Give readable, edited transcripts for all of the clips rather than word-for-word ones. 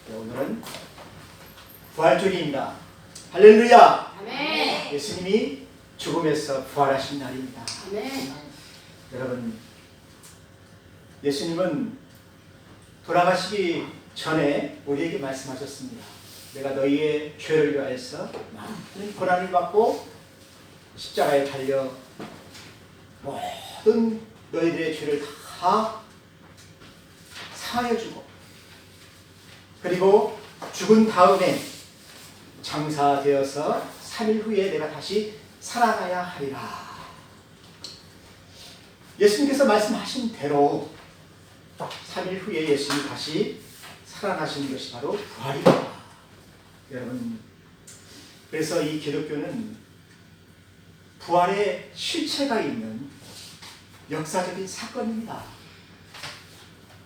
오늘은 부활절입니다. 할렐루야! 아멘. 예수님이 죽음에서 부활하신 날입니다. 아멘. 여러분, 예수님은 돌아가시기 전에 우리에게 말씀하셨습니다. 내가 너희의 죄를 위하여서 많은 고난을 받고 십자가에 달려 모든 너희들의 죄를 다 사하여주고, 그리고 죽은 다음에 장사되어서 3일 후에 내가 다시 살아나야 하리라. 예수님께서 말씀하신 대로 3일 후에 예수님이 다시 살아나시는 것이 바로 부활입니다. 여러분, 그래서 이 기독교는 부활의 실체가 있는 역사적인 사건입니다.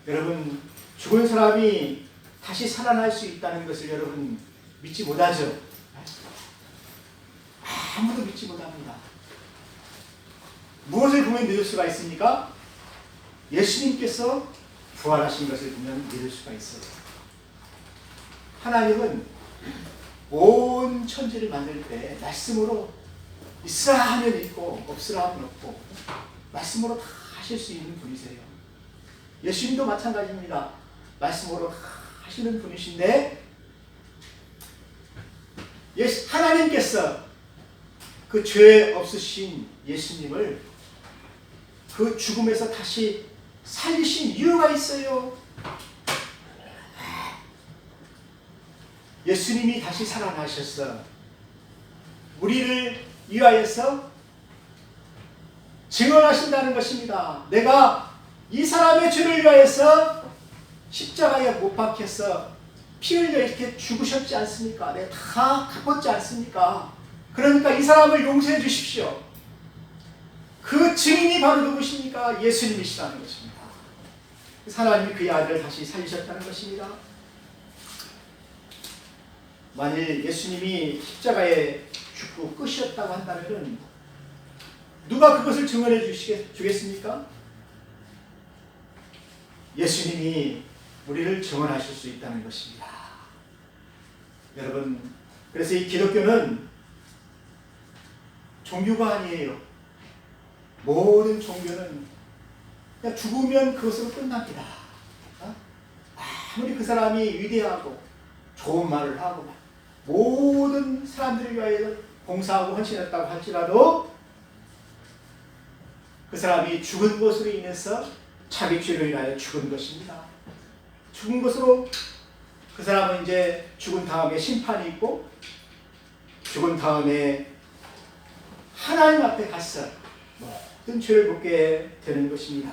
여러분, 죽은 사람이 다시 살아날 수 있다는 것을 여러분 믿지 못하죠? 아무도 믿지 못합니다. 무엇을 보면 믿을 수가 있습니까? 예수님께서 부활하신 것을 보면 믿을 수가 있어요. 하나님은 온 천지를 만들 때 말씀으로 있으라 하면 있고 없으라 하면 없고 말씀으로 다 하실 수 있는 분이세요. 예수님도 마찬가지입니다. 말씀으로 다 하시는 분이신데, 하나님께서 그 죄 없으신 예수님을 그 죽음에서 다시 살리신 이유가 있어요. 예수님이 다시 살아나셔서 우리를 위하여서 증언하신다는 것입니다. 내가 이 사람의 죄를 위하여서 십자가에 못 박혀서 피 흘려 이렇게 죽으셨지 않습니까? 내가 다 갚았지 않습니까? 그러니까 이 사람을 용서해 주십시오. 그 증인이 바로 누구십니까? 예수님이시라는 것입니다. 하나님이 그의 아들을 다시 살리셨다는 것입니다. 만일 예수님이 십자가에 죽고 끝이었다고 한다면 누가 그것을 증언해 주겠습니까? 예수님이 우리를 증언하실 수 있다는 것입니다. 여러분, 그래서 이 기독교는 종교가 아니에요. 모든 종교는 그냥 죽으면 그것으로 끝납니다. 아무리 그 사람이 위대하고 좋은 말을 하고 모든 사람들을 위하여 봉사하고 헌신했다고 할지라도 그 사람이 죽은 것으로 인해서 자기 죄를 인하여 죽은 것입니다. 죽은 것으로 그 사람은 이제 죽은 다음에 심판이 있고 죽은 다음에 하나님 앞에 가서 모든 죄를 묻게 되는 것입니다.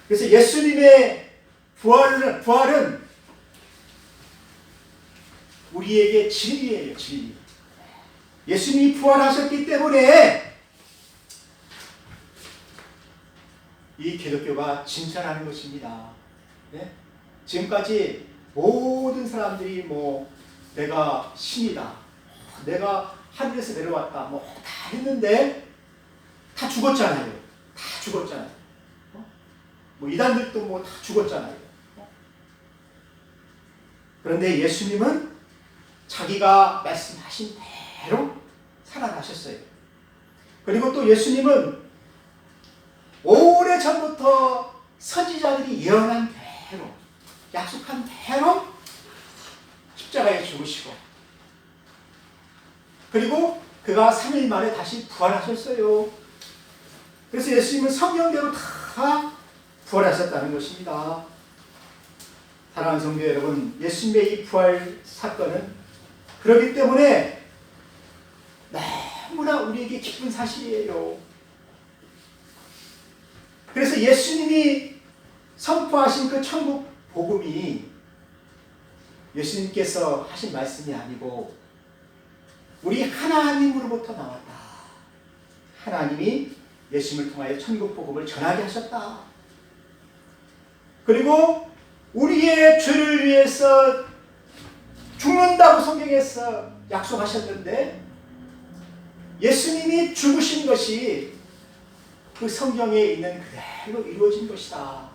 그래서 예수님의 부활은 우리에게 진리예요, 진리. 예수님이 부활하셨기 때문에 이 기독교가 진짜라는 것입니다. 네? 지금까지 모든 사람들이 내가 신이다, 내가 하늘에서 내려왔다, 다 했는데 다 죽었잖아요. 다 죽었잖아요. 이단들도 다 죽었잖아요. 그런데 예수님은 자기가 말씀하신 대로 살아나셨어요. 그리고 또 예수님은 오래전부터 선지자들이 예언한 대로, 약속한 대로 십자가에 죽으시고, 그리고 그가 3일 만에 다시 부활하셨어요. 그래서 예수님은 성경대로 다 부활하셨다는 것입니다. 사랑하는 성도 여러분, 예수님의 이 부활 사건은 그렇기 때문에 너무나 우리에게 기쁜 사실이에요. 그래서 예수님이 선포하신 그 천국 복음이 예수님께서 하신 말씀이 아니고 우리 하나님으로부터 나왔다. 하나님이 예수님을 통하여 천국 복음을 전하게 하셨다. 그리고 우리의 죄를 위해서 죽는다고 성경에서 약속하셨는데 예수님이 죽으신 것이 그 성경에 있는 그대로 이루어진 것이다.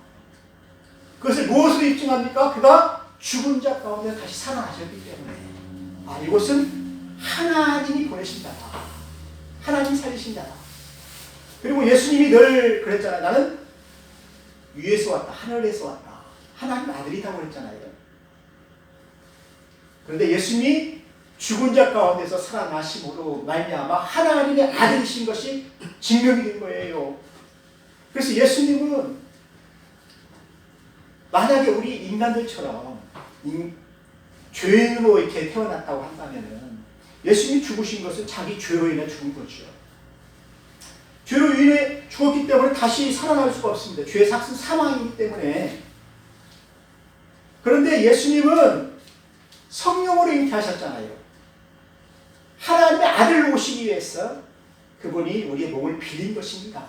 그것을 무엇으로 입증합니까? 그가 죽은 자 가운데 다시 살아나셨기 때문에 이곳은 하나님이 보내신 자다. 하나님이 살리신 자다. 그리고 예수님이 늘 그랬잖아요. 나는 위에서 왔다. 하늘에서 왔다. 하나님 아들이라고 그랬잖아요. 그런데 예수님이 죽은 자 가운데서 살아나심으로 말미암아 하나님의 아들이신 것이 증명이 된 거예요. 그래서 예수님은 만약에 우리 인간들처럼 죄인으로 이렇게 태어났다고 한다면은 예수님이 죽으신 것은 자기 죄로 인해 죽은 거죠. 죄로 인해 죽었기 때문에 다시 살아날 수가 없습니다. 죄의 삭은 사망이기 때문에. 그런데 예수님은 성령으로 잉태하셨잖아요. 하나님의 아들로 오시기 위해서 그분이 우리의 몸을 빌린 것입니다.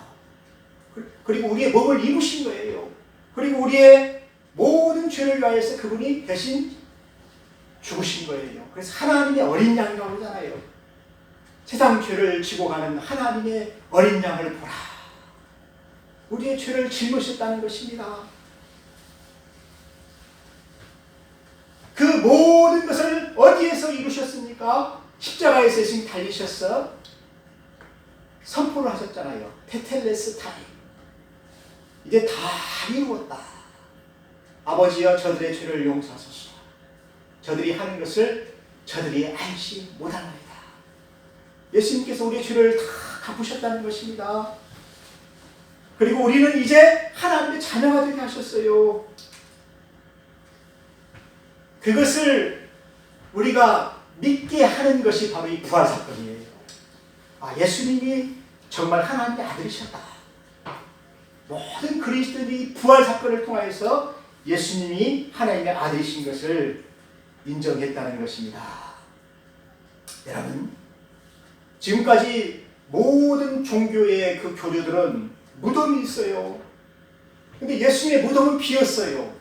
그리고 우리의 몸을 입으신 거예요. 그리고 우리의 모든 죄를 위하여서 그분이 대신 죽으신 거예요. 그래서 하나님의 어린 양이라고 그러잖아요. 세상 죄를 지고 가는 하나님의 어린 양을 보라. 우리의 죄를 짊으셨다는 것입니다. 그 모든 것을 어디에서 이루셨습니까? 십자가에서 예수님 달리셔서 선포를 하셨잖아요. 테텔레스타이. 이제 다 이루었다. 아버지여 저들의 죄를 용서하소서. 저들이 하는 것을 저들이 알지 못하나이다. 예수님께서 우리의 죄를 다 갚으셨다는 것입니다. 그리고 우리는 이제 하나님의 자녀가 되게 하셨어요. 그것을 우리가 믿게 하는 것이 바로 이 부활 사건이에요. 예수님이 정말 하나님의 아들이셨다. 모든 그리스도인이 부활 사건을 통하여서 예수님이 하나님의 아들이신 것을 인정했다는 것입니다. 여러분, 지금까지 모든 종교의 그 교류들은 무덤이 있어요. 근데 예수님의 무덤은 비었어요.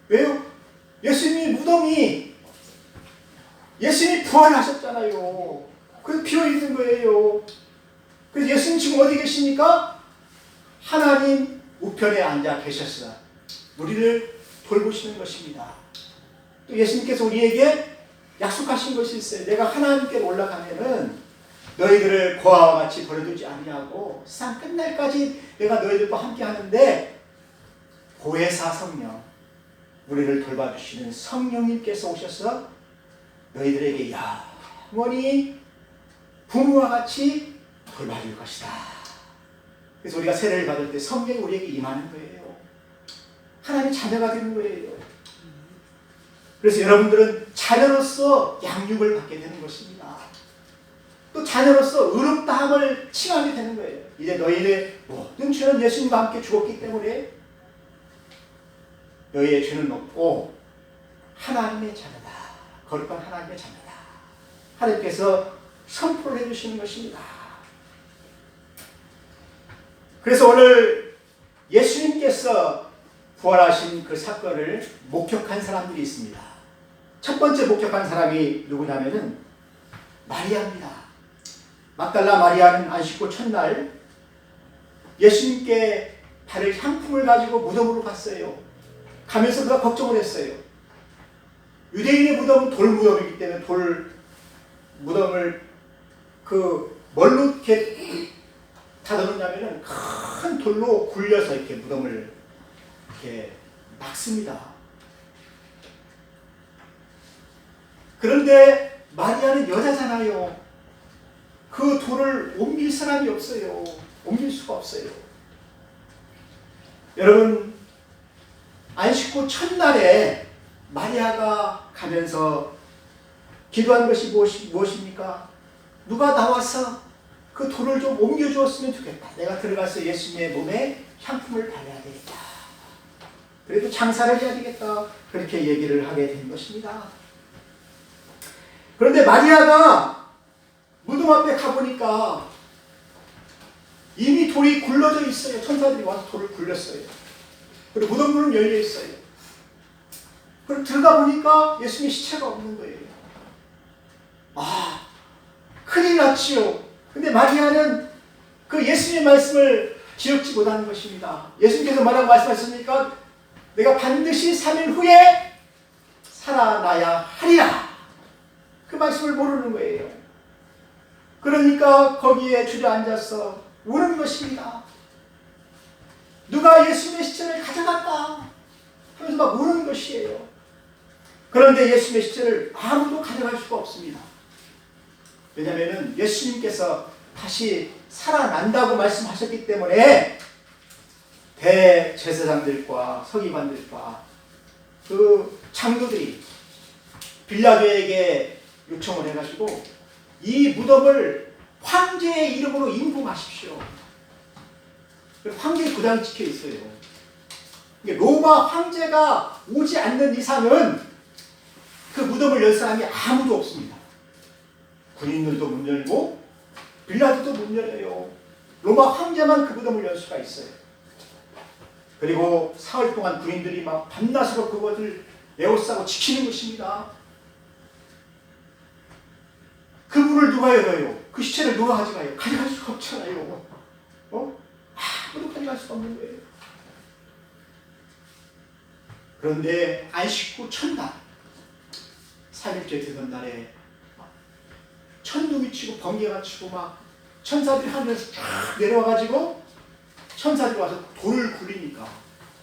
왜요? 예수님의 무덤이 예수님이 부활하셨잖아요. 그래서 비어있는 거예요. 그래서 예수님 지금 어디 계십니까? 하나님 우편에 앉아 계셨어. 우리를 돌보시는 것입니다. 또 예수님께서 우리에게 약속하신 것이 있어요. 내가 하나님께로 올라가면은 너희들을 고아와 같이 버려두지 아니하고 세상 끝날까지 내가 너희들과 함께 하는데 보혜사 성령, 우리를 돌봐주시는 성령님께서 오셔서 너희들에게 영원히 부모와 같이 돌봐줄 것이다. 그래서 우리가 세례를 받을 때 성령이 우리에게 임하는 거예요. 하나님의 자녀가 되는 거예요. 그래서 여러분들은 자녀로서 양육을 받게 되는 것입니다. 또 자녀로서 의롭다함을 칭하게 되는 거예요. 이제 너희의 모든 죄는 예수님과 함께 죽었기 때문에 너희의 죄는 없고 하나님의 자녀다. 거룩한 하나님의 자녀다. 하나님께서 선포를 해주시는 것입니다. 그래서 오늘 예수님께서 부활하신 그 사건을 목격한 사람들이 있습니다. 첫 번째 목격한 사람이 누구냐면은 마리아입니다. 막달라 마리아는 안식구 첫날 예수님께 바를 향품을 가지고 무덤으로 갔어요. 가면서 그가 걱정을 했어요. 유대인의 무덤은 돌 무덤이기 때문에 돌 무덤을 뭘로 이렇게 다듬었냐면은 큰 돌로 굴려서 이렇게 무덤을 이렇게 막습니다. 그런데 마리아는 여자잖아요. 그 돌을 옮길 사람이 없어요. 옮길 수가 없어요. 여러분, 안식구 첫날에 마리아가 가면서 기도한 것이 무엇입니까? 누가 나와서 그 돌을 좀 옮겨주었으면 좋겠다. 내가 들어가서 예수님의 몸에 향품을 발라야 되겠다. 그래도 장사를 해야 되겠다. 그렇게 얘기를 하게 된 것입니다. 그런데 마리아가 무덤 앞에 가보니까 이미 돌이 굴러져 있어요. 천사들이 와서 돌을 굴렸어요. 그리고 무덤 문은 열려 있어요. 그리고 들어가 보니까 예수님의 시체가 없는 거예요. 큰일 났지요. 근데 마리아는 그 예수님의 말씀을 기억지 못하는 것입니다. 예수님께서 뭐라고 말씀하셨습니까? 내가 반드시 3일 후에 살아나야 하리라. 그 말씀을 모르는 거예요. 그러니까 거기에 주저앉아서 우는 것입니다. 누가 예수님의 시체를 가져갔다 하면서 막 우는 것이에요. 그런데 예수님의 시체를 아무도 가져갈 수가 없습니다. 왜냐하면 예수님께서 다시 살아난다고 말씀하셨기 때문에 대제사장들과 서기관들과 그 장로들이 빌라도에게 요청을 해가지고 이 무덤을 황제의 이름으로 임금하십시오. 황제의 도장이 찍혀 있어요. 로마 황제가 오지 않는 이상은 그 무덤을 열 사람이 아무도 없습니다. 군인들도 못 열고 빌라도도 못 열어요. 로마 황제만 그 무덤을 열 수가 있어요. 그리고 사흘 동안 군인들이 막 밤낮으로 그것을 에워싸고 지키는 것입니다. 그 문을 누가 열어요? 그 시체를 누가 가져가요? 가져갈 수가 없잖아요. 아무도 가져갈 수가 없는 거예요. 그런데 안식 후 첫날 3일째 되던 날에 천둥이 치고 번개가 치고 막 천사들이 하늘에서 쫙 내려와가지고 천사들이 와서 돌을 굴리니까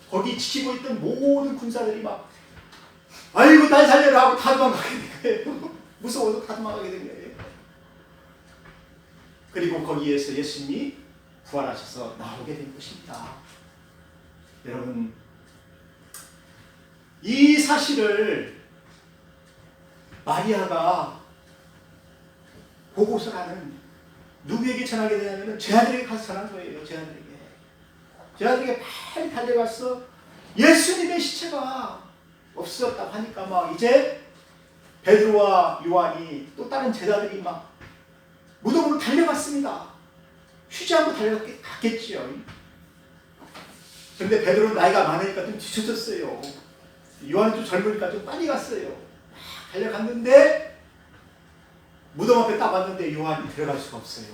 거기 지키고 있던 모든 군사들이 막 아이고 날 살려라 하고 다 도망가게 된 거예요. 무서워서 다 도망가게 된 거예요. 그리고 거기에서 예수님이 부활하셔서 나오게 된 것입니다. 여러분, 이 사실을 마리아가 보고서라는 누구에게 전하게 되냐면 제 아들에게 가서 전한 거예요. 제 아들에게 빨리 달려가서 예수님의 시체가 없어졌다고 하니까 막 이제 베드로와 요한이 또 다른 제자들이 막 무덤으로 달려갔습니다. 쉬지 않고 달려갔겠지요. 그런데 베드로는 나이가 많으니까 좀 뒤쳐졌어요. 요한은 좀 젊으니까 좀 빨리 갔어요. 달려갔는데 무덤 앞에 딱 왔는데 요한이 들어갈 수가 없어요.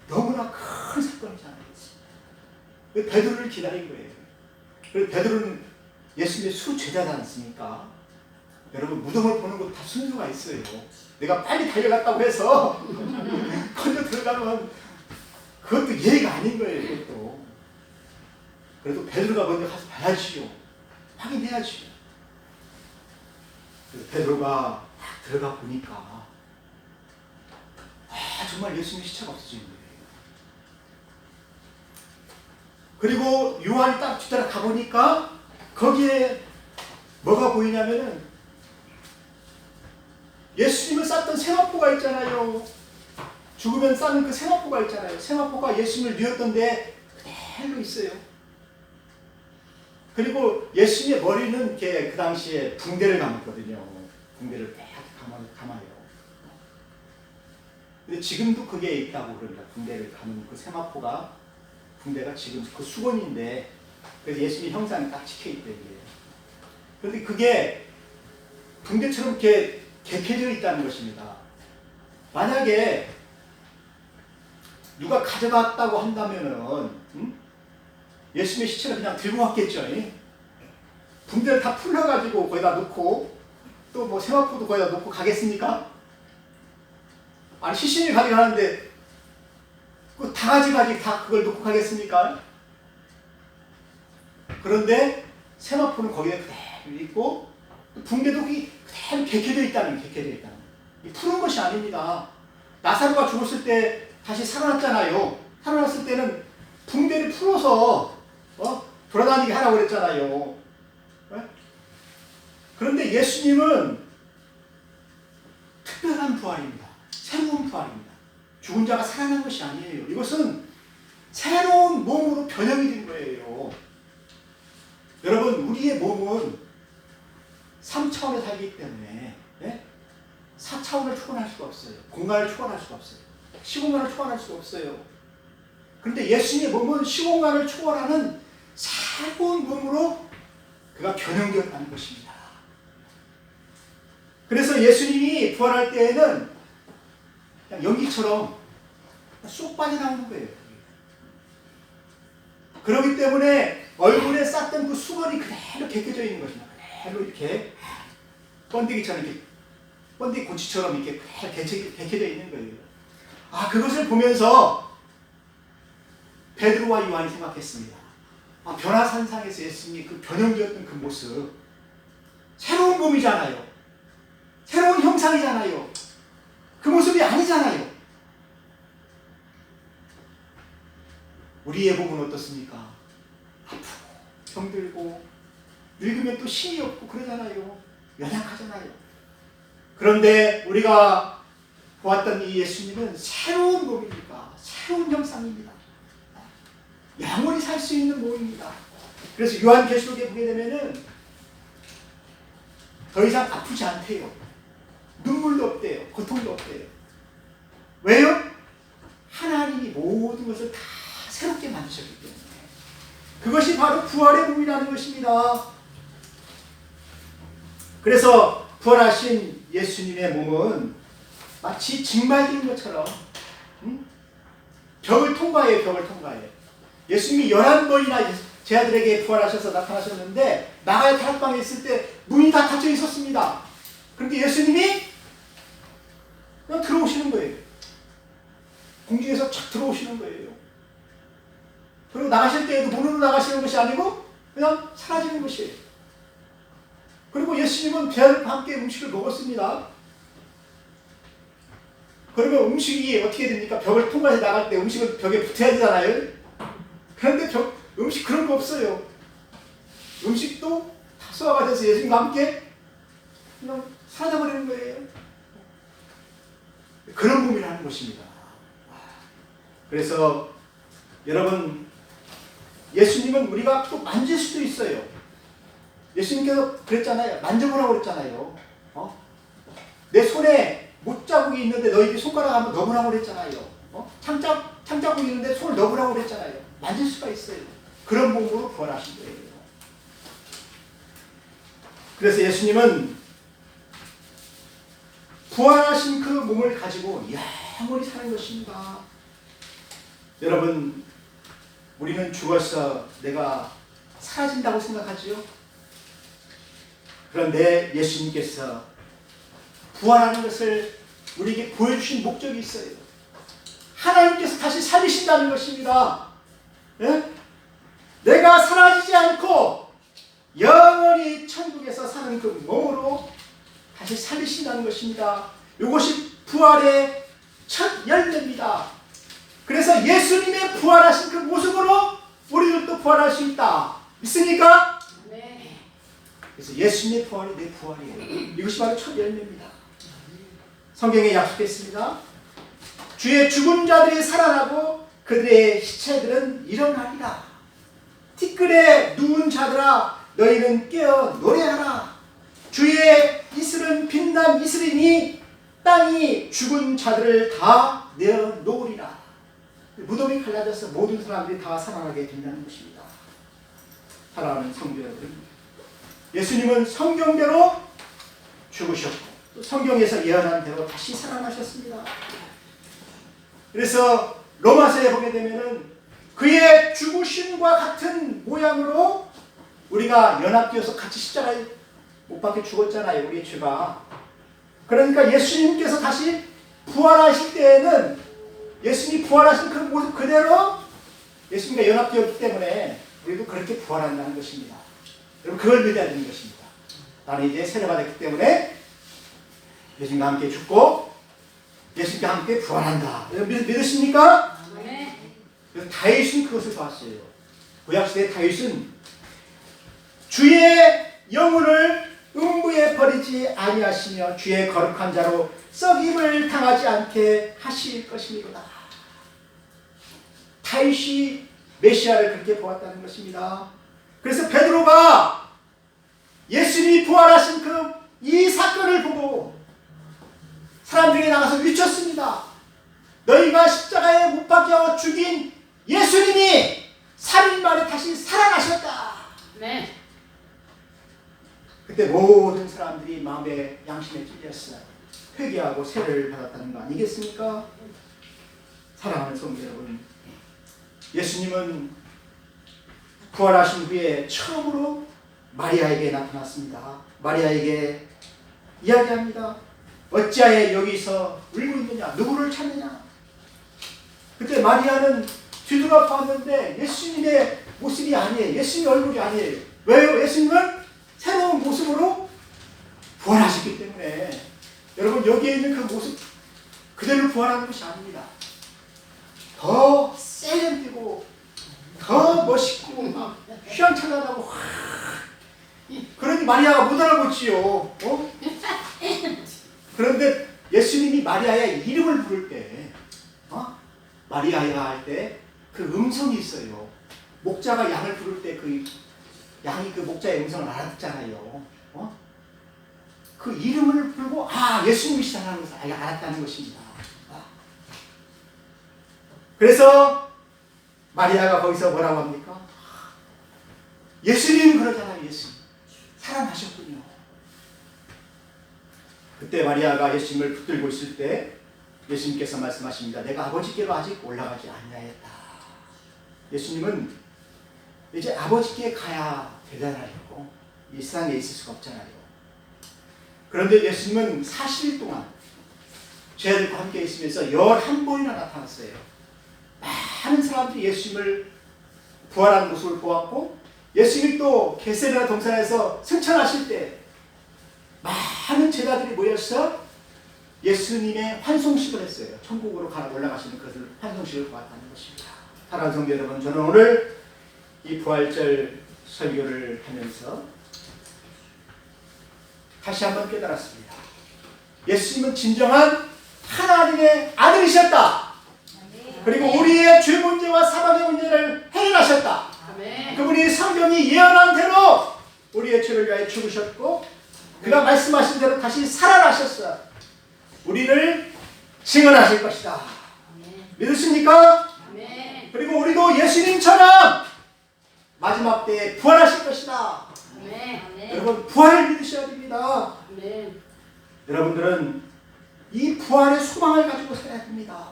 너무나 큰 사건이잖아요. 베드로를 기다린 거예요. 그래서 베드로는 예수님의 수제자지 않습니까? 여러분, 무덤을 보는 것도 다 순서가 있어요. 내가 빨리 달려갔다고 해서 먼저 들어가면 그것도 예의가 아닌 거예요. 그것도. 그래도 베드로가 먼저 가서 봐야지요. 확인해야지요. 그래서 베드로가 딱 들어가 보니까 정말 예수님의 시체가 없어진 거예요. 그리고 요한이 딱 뒤따라 가보니까 거기에 뭐가 보이냐면은 예수님을 쌌던 세마포가 있잖아요. 죽으면 싸는 그 세마포가 있잖아요. 세마포가 예수님을 뉘었던데 그대로 있어요. 그리고 예수님의 머리는 이렇게 그 당시에 붕대를 감았거든요. 붕대를 딱 감아요. 근데 지금도 그게 있다고 그럽니다. 붕대를 감은 그 세마포가, 붕대가 지금 그 수건인데, 그래서 예수님 형상이 딱 찍혀있대요. 그런데 그게 붕대처럼 이렇게 객해져 있다는 것입니다. 만약에 누가 가져갔다고 한다면은 예수님의 시체를 그냥 들고 왔겠죠. 붕대를 다 풀러가지고 거기다 놓고 또 뭐 세마포도 거기다 놓고 가겠습니까? 아니 시신을 가져가는데 그 다 가지고 다 그걸 놓고 가겠습니까? 그런데 세마포는 거기에 그대로 있고 붕대도 그대로 객해져 있다는 이 푸는 것이 아닙니다. 나사로가 죽었을 때 다시 살아났잖아요. 살아났을 때는 붕대를 풀어서 돌아다니게 하라고 그랬잖아요. 그런데 예수님은 특별한 부활입니다. 새로운 부활입니다. 죽은 자가 살아난 것이 아니에요. 이것은 새로운 몸으로 변형이 된 거예요. 여러분, 우리의 몸은 3차원에 살기 때문에 4차원을 초월할 수가 없어요. 공간을 초월할 수가 없어요. 시공간을 초월할 수가 없어요. 그런데 예수님의 몸은 시공간을 초월하는 새로운 몸으로 그가 변형되었다는 것입니다. 그래서 예수님이 부활할 때에는 그냥 연기처럼 쏙 빠져나오는 거예요. 그렇기 때문에 얼굴에 쌌던 그 수건이 그대로 벗겨져 있는 것입니다. 그대로 이렇게 번데기처럼 이렇게 번데기 고치처럼 이렇게 개켜져 있는 거예요. 아, 그것을 보면서 베드로와 요한이 생각했습니다. 아, 변화산상에서 예수님이 그 변형되었던 그 모습, 새로운 몸이잖아요. 새로운 형상이잖아요. 그 모습이 아니잖아요. 우리의 몸은 어떻습니까? 아프고 병들고 늙으면 또 힘이 없고 그러잖아요. 연약하잖아요. 그런데 우리가 보았던 이 예수님은 새로운 몸입니다. 새로운 형상입니다. 영원히 살 수 있는 몸입니다. 그래서 요한계시록에 보게 되면은 더 이상 아프지 않대요. 눈물도 없대요. 고통도 없대요. 왜요? 하나님이 모든 것을 다 새롭게 만드셨기 때문에. 그것이 바로 부활의 몸이라는 것입니다. 그래서 부활하신 예수님의 몸은 마치 증발된 것처럼 벽을 통과해요. 벽을 통과해. 예수님이 11번이나 제자들에게 부활하셔서 나타나셨는데 나가야 다락방에 있을 때 문이 다 닫혀 있었습니다. 그런데 예수님이 그냥 들어오시는 거예요. 공중에서 착 들어오시는 거예요. 그리고 나가실 때에도 문으로 나가시는 것이 아니고 그냥 사라지는 것이에요. 그리고 예수님은 제자들과 함께 음식을 먹었습니다. 그러면 음식이 어떻게 됩니까? 벽을 통과해서 나갈 때 음식은 벽에 붙어야 되잖아요. 그런데 음식 그런 거 없어요. 음식도 다 소화가 돼서 예수님과 함께 그냥 사라져버리는 거예요. 그런 몸이라는 것입니다. 그래서 여러분, 예수님은 우리가 또 만질 수도 있어요. 예수님께서 그랬잖아요. 만져보라고 그랬잖아요. 내 손에 못자국이 있는데 너희들이 손가락 한번 넣어보라고 그랬잖아요. 창자국이 있는데 손을 넣어보라고 그랬잖아요. 만질 수가 있어요. 그런 몸으로 부활하신 거예요. 그래서 예수님은 부활하신 그 몸을 가지고 영원히 사는 것입니다. 여러분, 우리는 죽어서 내가 사라진다고 생각하지요? 그런데 예수님께서 부활하는 것을 우리에게 보여주신 목적이 있어요. 하나님께서 다시 살리신다는 것입니다. 예? 내가 사라지지 않고 영원히 천국에서 사는 그 몸으로 다시 살리신다는 것입니다. 이것이 부활의 첫 열매입니다. 그래서 예수님의 부활하신 그 모습으로 우리들도 부활할 수 있다. 믿습니까? 네. 그래서 예수님의 부활이 내 부활이에요. 이것이 바로 첫 열매입니다. 성경에 약속했습니다. 주의 죽은 자들이 살아나고 그들의 시체들은 일어나리라. 티끌에 누운 자들아 너희는 깨어 노래하라. 주의 이슬은 빛난 이슬이니 땅이 죽은 자들을 다 내어 놓으리라. 무덤이 갈라져서 모든 사람들이 다 살아나게 된다는 것입니다. 사랑하는 성도 여러분, 예수님은 성경대로 죽으셨고 또 성경에서 예언한 대로 다시 살아나셨습니다. 그래서 로마서에 보게 되면은 그의 죽으심과 같은 모양으로 우리가 연합되어서 같이 십자가에 못 박혀 죽었잖아요. 우리의 죄가. 그러니까 예수님께서 다시 부활하실 때에는 예수님이 부활하신 그 모습 그대로 예수님과 연합되었기 때문에 우리도 그렇게 부활한다는 것입니다. 여러분, 그걸 믿어야 되는 것입니다. 나는 이제 세례가 됐기 때문에 예수님과 함께 죽고 예수님과 함께 부활한다. 믿으십니까? 네. 그래서 다윗은 그것을 봤어요. 구약시대 다윗은 주의 영혼을 음부에 버리지 아니하시며 주의 거룩한 자로 썩임을 당하지 않게 하실 것입니다. 다윗이 메시아를 그렇게 보았다는 것입니다. 그래서 베드로가 예수님이 부활하신 그 이 사건을 보고 사람들에게 나가서 외쳤습니다. 너희가 십자가에 못 박혀 죽인 예수님이 3일 만에 다시 살아나셨다. 네. 그때 모든 사람들이 마음의 양심에 찔렸어요. 회개하고 세례를 받았다는 거 아니겠습니까? 사랑하는 성도 여러분, 예수님은 부활하신 후에 처음으로 마리아에게 나타났습니다. 마리아에게 이야기합니다. 어찌하여 여기서 울고 있느냐? 누구를 찾느냐? 그때 마리아는 뒤돌아 봤는데 예수님의 모습이 아니에요. 예수님의 얼굴이 아니에요. 왜요? 예수님은 새로운 모습으로 부활하셨기 때문에. 여러분, 여기에 있는 그 모습 그대로 부활하는 것이 아닙니다. 더 세련되고 더 멋있고 막 휘황찬란하고 그러니 마리아가 못 알아보지요. 어? 그런데 예수님이 마리아의 이름을 부를 때 마리아야 할 때 그 음성이 있어요. 목자가 양을 부를 때 그 양이 그 목자의 음성을 알았잖아요. 그 이름을 부르고 예수님이시다는 것을 알았다는 것입니다. 그래서 마리아가 거기서 뭐라고 합니까? 예수님 그러잖아요. 예수님 살아나셨군요. 그때 마리아가 예수님을 붙들고 있을 때 예수님께서 말씀하십니다. 내가 아버지께로 아직 올라가지 아니하였다. 예수님은 이제 아버지께 가야 되잖아요. 이 세상에 있을 수가 없잖아요. 그런데 예수님은 40일 동안 제자들과 함께 있으면서 11번이나 나타났어요. 많은 사람들이 예수님을 부활한 모습을 보았고, 예수님이 또 겟세마네 동산에서 승천하실 때 많은 제자들이 모여서 예수님의 환송식을 했어요. 천국으로 올라가시는 것을 환송식을 보았다는 것입니다. 사랑하는 성도 여러분, 저는 오늘 이 부활절 설교를 하면서 다시 한번 깨달았습니다. 예수님은 진정한 하나님의 아들이셨다. 그리고 우리의 죄 문제와 사망의 문제를 해결하셨다. 그분이 성경이 예언한 대로 우리의 죄를 위하여 죽으셨고, 그가 말씀하신 대로 다시 살아나셨어요. 우리를 증언하실 것이다. 믿으십니까? 그리고 우리도 예수님처럼 마지막 때에 부활하실 것이다. 여러분, 부활을 믿으셔야 됩니다. 여러분들은 이 부활의 소망을 가지고 살아야 됩니다.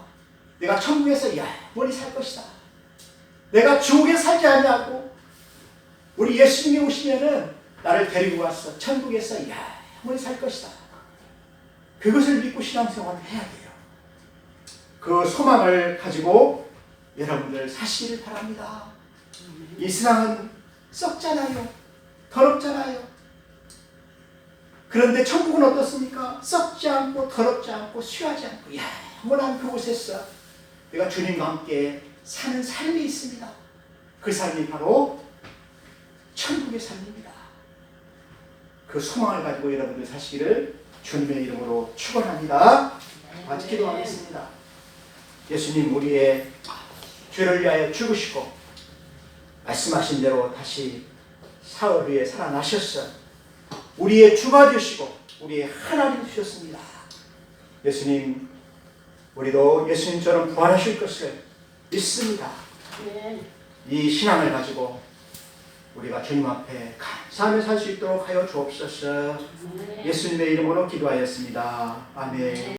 내가 천국에서 영원히 살 것이다. 내가 지옥에 살지 아니하고 우리 예수님이 오시면은 나를 데리고 와서 천국에서 영원히 살 것이다. 그것을 믿고 신앙생활을 해야 돼요. 그 소망을 가지고 여러분들 사시기를 바랍니다. 이 세상은 썩잖아요. 더럽잖아요. 그런데 천국은 어떻습니까? 썩지 않고 더럽지 않고 쉬하지 않고 영원한 그곳에서 내가 주님과 함께 사는 삶이 있습니다. 그 삶이 바로 천국의 삶입니다. 그 소망을 가지고 여러분들 사시기를 주님의 이름으로 축원합니다. 같이 기도하겠습니다. 예수님, 우리의 죄를 위하여 죽으시고 말씀하신 대로 다시 사흘 후에 살아나셨어 우리의 주가 되시고 우리의 하나님 되셨습니다. 예수님, 우리도 예수님처럼 부활하실 것을 믿습니다. 이 신앙을 가지고 우리가 주님 앞에 감사하며 살 수 있도록 하여 주옵소서. 예수님의 이름으로 기도하였습니다. 아멘.